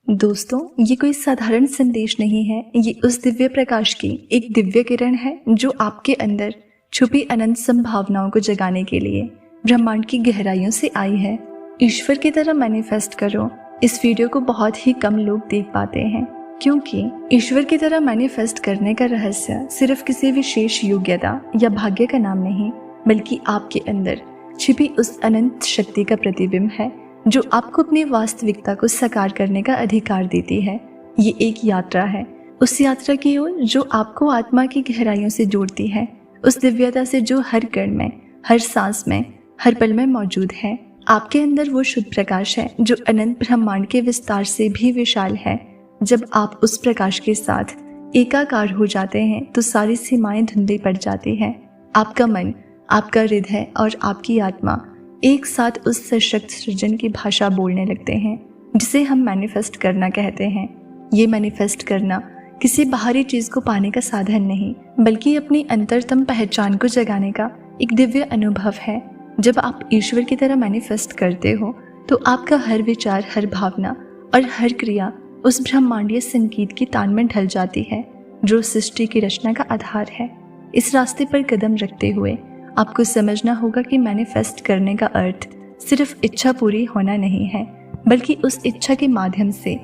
दोस्तों, ये कोई साधारण संदेश नहीं है। ये उस दिव्य प्रकाश की एक दिव्य किरण है जो आपके अंदर छुपी अनंत संभावनाओं को जगाने के लिए ब्रह्मांड की गहराइयों से आई है। ईश्वर की तरह मैनिफेस्ट करो। इस वीडियो को बहुत ही कम लोग देख पाते हैं, क्योंकि ईश्वर की तरह मैनिफेस्ट करने का रहस्य सिर्फ किसी विशेष योग्यता या भाग्य का नाम नहीं, बल्कि आपके अंदर छिपी उस अनंत शक्ति का प्रतिबिंब है जो आपको अपनी वास्तविकता को साकार करने का अधिकार देती है। ये एक यात्रा है, उस यात्रा की ओर जो आपको आत्मा की गहराइयों से जोड़ती है, उस दिव्यता से जो हर कण में, हर सांस में, हर पल में मौजूद है। आपके अंदर वो शुद्ध प्रकाश है जो अनंत ब्रह्मांड के विस्तार से भी विशाल है। जब आप उस प्रकाश के साथ एकाकार हो जाते हैं तो सारी सीमाएं धुंधली पड़ जाती हैं। आपका मन, आपका हृदय और आपकी आत्मा एक साथ उस सशक्त सृजन की भाषा बोलने लगते हैं जिसे हम मैनिफेस्ट करना कहते हैं। ये मैनिफेस्ट करना किसी बाहरी चीज को पाने का साधन नहीं, बल्कि अपनी अंतरतम पहचान को जगाने का एक दिव्य अनुभव है। जब आप ईश्वर की तरह मैनिफेस्ट करते हो तो आपका हर विचार, हर भावना और हर क्रिया उस ब्रह्मांडीय संगीत की तान में ढल जाती है जो सृष्टि की रचना का आधार है। इस रास्ते पर कदम रखते हुए आपको समझना होगा कि मैनिफेस्ट करने का अर्थ सिर्फ इच्छा पूरी होना नहीं है, बल्कि उस इच्छा के माध्यम से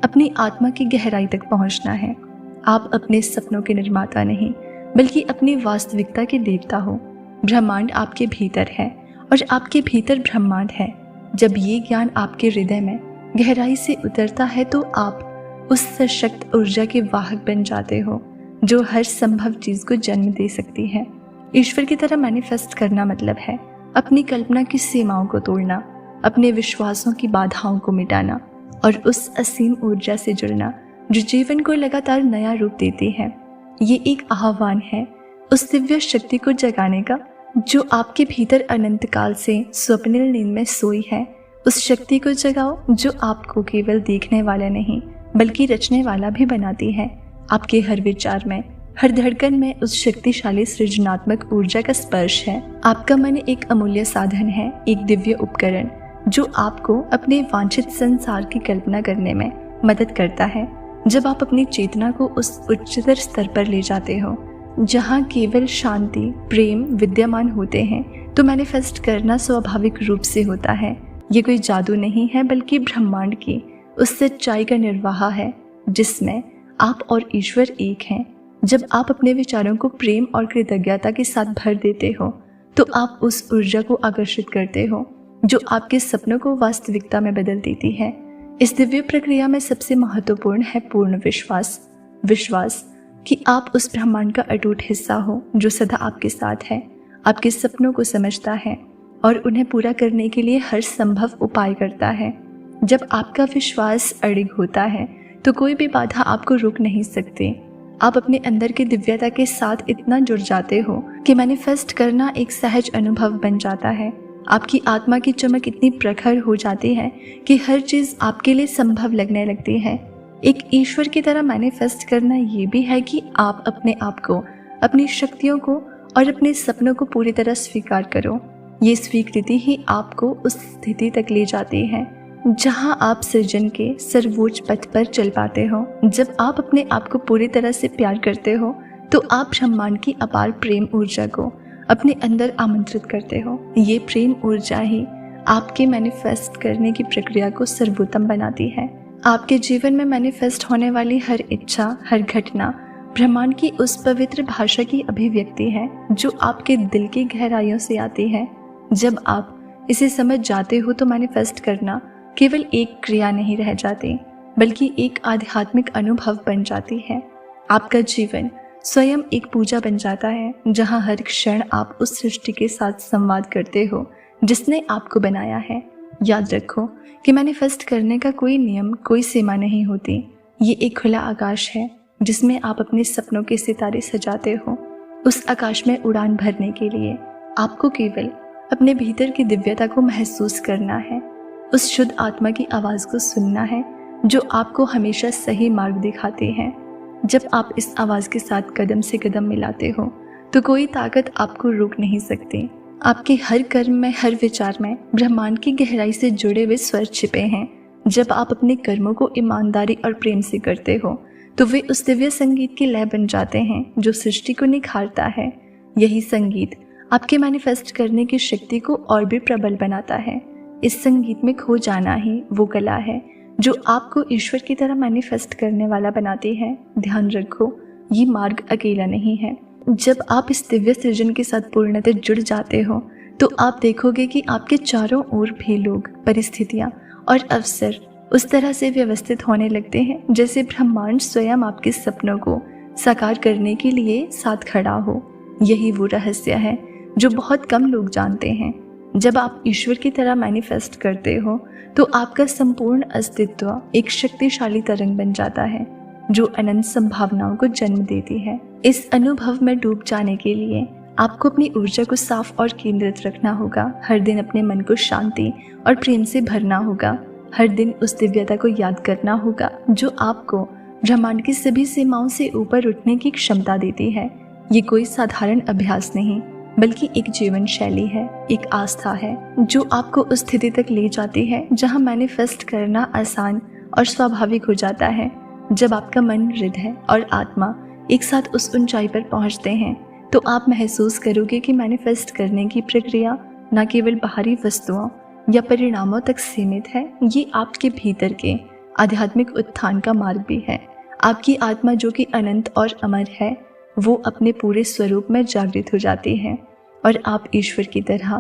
अपनी आत्मा की गहराई तक पहुंचना है। आप अपने सपनों के निर्माता नहीं, बल्कि अपनी वास्तविकता के देवता हो। ब्रह्मांड आपके भीतर है और आपके भीतर ब्रह्मांड है। जब ये ज्ञान आपके हृदय में गहराई से उतरता है तो आप उस सशक्त ऊर्जा के वाहक बन जाते हो जो हर संभव चीज को जन्म दे सकती है। ईश्वर की तरह मैनिफेस्ट करना मतलब है अपनी कल्पना की सीमाओं को तोड़ना, अपने विश्वासों की बाधाओं को मिटाना और उस असीम ऊर्जा से जुड़ना जो जीवन को लगातार नया रूप देती है। ये एक आह्वान है उस दिव्य शक्ति को जगाने का जो आपके भीतर अनंत काल से स्वप्निल नींद में सोई है। उस शक्ति को जगाओ जो आपको केवल देखने वाला नहीं, बल्कि रचने वाला भी बनाती है। आपके हर विचार में, हर धड़कन में उस शक्तिशाली सृजनात्मक ऊर्जा का स्पर्श है। आपका मन एक अमूल्य साधन है, एक दिव्य उपकरण जो आपको अपने वांछित संसार की कल्पना करने में मदद करता है। जब आप अपनी चेतना को उस उच्चतर स्तर पर ले जाते हो जहाँ केवल शांति, प्रेम विद्यमान होते हैं, तो मैनिफेस्ट करना स्वाभाविक रूप से होता है। ये कोई जादू नहीं है, बल्कि ब्रह्मांड की उस सच्चाई का निर्वाह है जिसमें आप और ईश्वर एक हैं। जब आप अपने विचारों को प्रेम और कृतज्ञता के साथ भर देते हो तो आप उस ऊर्जा को आकर्षित करते हो जो आपके सपनों को वास्तविकता में बदल देती है। इस दिव्य प्रक्रिया में सबसे महत्वपूर्ण है पूर्ण विश्वास कि आप उस ब्रह्मांड का अटूट हिस्सा हो जो सदा आपके साथ है, आपके सपनों को समझता है और उन्हें पूरा करने के लिए हर संभव उपाय करता है। जब आपका विश्वास अडिग होता है तो कोई भी बाधा आपको रोक नहीं सकती। आप अपने अंदर की दिव्यता के साथ इतना जुड़ जाते हो कि मैनिफेस्ट करना एक सहज अनुभव बन जाता है। आपकी आत्मा की चमक इतनी प्रखर हो जाती है कि हर चीज आपके लिए संभव लगने लगती है। एक ईश्वर की तरह मैनिफेस्ट करना ये भी है कि आप अपने आप को, अपनी शक्तियों को और अपने सपनों को पूरी तरह स्वीकार करो। ये स्वीकृति ही आपको उस स्थिति तक ले जाती है जहां आप सृजन के सर्वोच्च पथ पर चल पाते हो। जब आप अपने आप को पूरी तरह से प्यार करते हो तो आप ब्रह्मांड की अपार प्रेम ऊर्जा को अपने अंदर आमंत्रित करते हो। ये प्रेम ऊर्जा ही आपके मैनिफेस्ट करने की प्रक्रिया को सर्वोत्तम बनाती है। आपके जीवन में मैनिफेस्ट होने वाली हर इच्छा, हर घटना ब्रह्मांड की उस पवित्र भाषा की अभिव्यक्ति है जो आपके दिल की गहराइयों से आती है। जब आप इसे समझ जाते हो तो मैनिफेस्ट करना केवल एक क्रिया नहीं रह जाती, बल्कि एक आध्यात्मिक अनुभव बन जाती है। आपका जीवन स्वयं एक पूजा बन जाता है जहां हर क्षण आप उस सृष्टि के साथ संवाद करते हो जिसने आपको बनाया है। याद रखो कि मैनिफेस्ट करने का कोई नियम, कोई सीमा नहीं होती। ये एक खुला आकाश है जिसमें आप अपने सपनों के सितारे सजाते हो। उस आकाश में उड़ान भरने के लिए आपको केवल अपने भीतर की दिव्यता को महसूस करना है, उस शुद्ध आत्मा की आवाज को सुनना है जो आपको हमेशा सही मार्ग दिखाती है। जब आप इस आवाज के साथ कदम से कदम मिलाते हो तो कोई ताकत आपको रोक नहीं सकती। आपके हर कर्म में, हर विचार में ब्रह्मांड की गहराई से जुड़े हुए स्वर छिपे हैं जब आप अपने कर्मों को ईमानदारी और प्रेम से करते हो तो वे उस दिव्य संगीत की लय बन जाते हैं जो सृष्टि को निखारता है। यही संगीत आपके मैनिफेस्ट करने की शक्ति को और भी प्रबल बनाता है। इस संगीत में खो जाना ही वो कला है जो आपको ईश्वर की तरह मैनिफेस्ट करने वाला बनाती है। ध्यान रखो, ये मार्ग अकेला नहीं है। जब आप इस दिव्य सृजन के साथ पूर्णतः जुड़ जाते हो तो आप देखोगे कि आपके चारों ओर भी लोग, परिस्थितियाँ और अवसर उस तरह से व्यवस्थित होने लगते हैं जैसे ब्रह्मांड स्वयं आपके सपनों को साकार करने के लिए साथ खड़ा हो। यही वो रहस्य है जो बहुत कम लोग जानते हैं। जब आप ईश्वर की तरह मैनिफेस्ट करते हो तो आपका संपूर्ण अस्तित्व एक शक्तिशाली तरंग बन जाता है जो अनंत संभावनाओं को जन्म देती है। इस अनुभव में डूब जाने के लिए आपको अपनी ऊर्जा को साफ और केंद्रित रखना होगा। हर दिन अपने मन को शांति और प्रेम से भरना होगा। हर दिन उस दिव्यता को याद करना होगा जो आपको ब्रह्मांड की सभी सीमाओं से ऊपर उठने की क्षमता देती है। ये कोई साधारण अभ्यास नहीं बल्कि एक जीवन शैली है, एक आस्था है जो आपको उस स्थिति तक ले जाती है जहां मैनिफेस्ट करना आसान और स्वाभाविक हो जाता है। जब आपका मन, हृदय और आत्मा एक साथ उस ऊंचाई पर पहुंचते हैं तो आप महसूस करोगे कि मैनिफेस्ट करने की प्रक्रिया न केवल बाहरी वस्तुओं या परिणामों तक सीमित है, ये आपके भीतर के आध्यात्मिक उत्थान का मार्ग भी है। आपकी आत्मा जो कि अनंत और अमर है वो अपने पूरे स्वरूप में जागृत हो जाती है और आप ईश्वर की तरह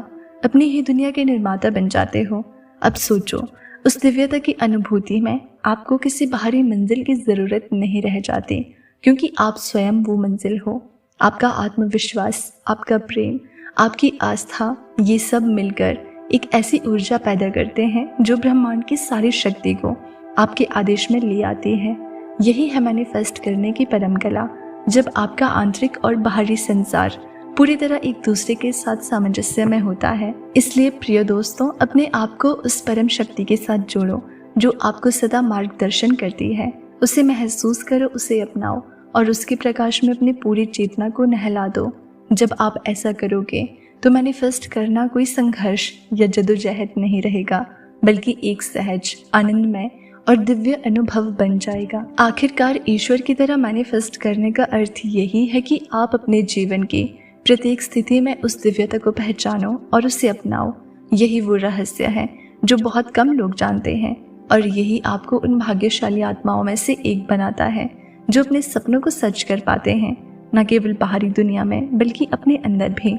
अपनी ही दुनिया के निर्माता बन जाते हो। अब सोचो, उस दिव्यता की अनुभूति में आपको किसी बाहरी मंजिल की ज़रूरत नहीं रह जाती क्योंकि आप स्वयं वो मंजिल हो। आपका आत्मविश्वास, आपका प्रेम, आपकी आस्था, ये सब मिलकर एक ऐसी ऊर्जा पैदा करते हैं जो ब्रह्मांड की सारी शक्ति को आपके आदेश में ले आती है। यही है मैनिफेस्ट करने की परम कला, जब आपका आंतरिक और बाहरी संसार पूरी तरह एक दूसरे के साथ सामंजस्य में होता है। इसलिए प्रिय दोस्तों, अपने आप को उस परम शक्ति के साथ जोड़ो जो आपको सदा मार्गदर्शन करती है। उसे महसूस करो, उसे अपनाओ और उसके प्रकाश में अपनी पूरी चेतना को नहला दो। जब आप ऐसा करोगे तो मैनिफेस्ट करना कोई संघर्ष या जदोजहद नहीं रहेगा बल्कि एक सहज, आनंदमय और दिव्य अनुभव बन जाएगा। आखिरकार ईश्वर की तरह मैनिफेस्ट करने का अर्थ यही है कि आप अपने जीवन की प्रत्येक स्थिति में उस दिव्यता को पहचानो और उसे अपनाओ। यही वो रहस्य है जो बहुत कम लोग जानते हैं और यही आपको उन भाग्यशाली आत्माओं में से एक बनाता है जो अपने सपनों को सच कर पाते हैं, न केवल बाहरी दुनिया में बल्कि अपने अंदर भी।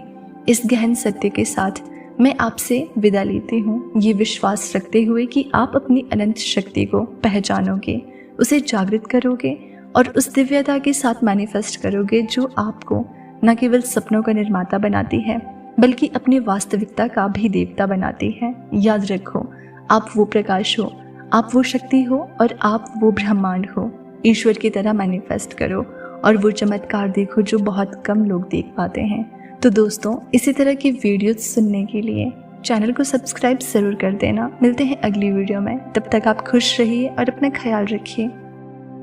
इस गहन सत्य के साथ मैं आपसे विदा लेती हूँ, ये विश्वास रखते हुए कि आप अपनी अनंत शक्ति को पहचानोगे, उसे जागृत करोगे और उस दिव्यता के साथ मैनिफेस्ट करोगे जो आपको न केवल सपनों का निर्माता बनाती है बल्कि अपनी वास्तविकता का भी देवता बनाती है। याद रखो, आप वो प्रकाश हो, आप वो शक्ति हो और आप वो ब्रह्मांड हो। ईश्वर की तरह मैनिफेस्ट करो और वो चमत्कार देखो जो बहुत कम लोग देख पाते हैं। तो दोस्तों, इसी तरह की वीडियोस सुनने के लिए चैनल को सब्सक्राइब ज़रूर कर देना। मिलते हैं अगली वीडियो में, तब तक आप खुश रहिए और अपना ख्याल रखिए।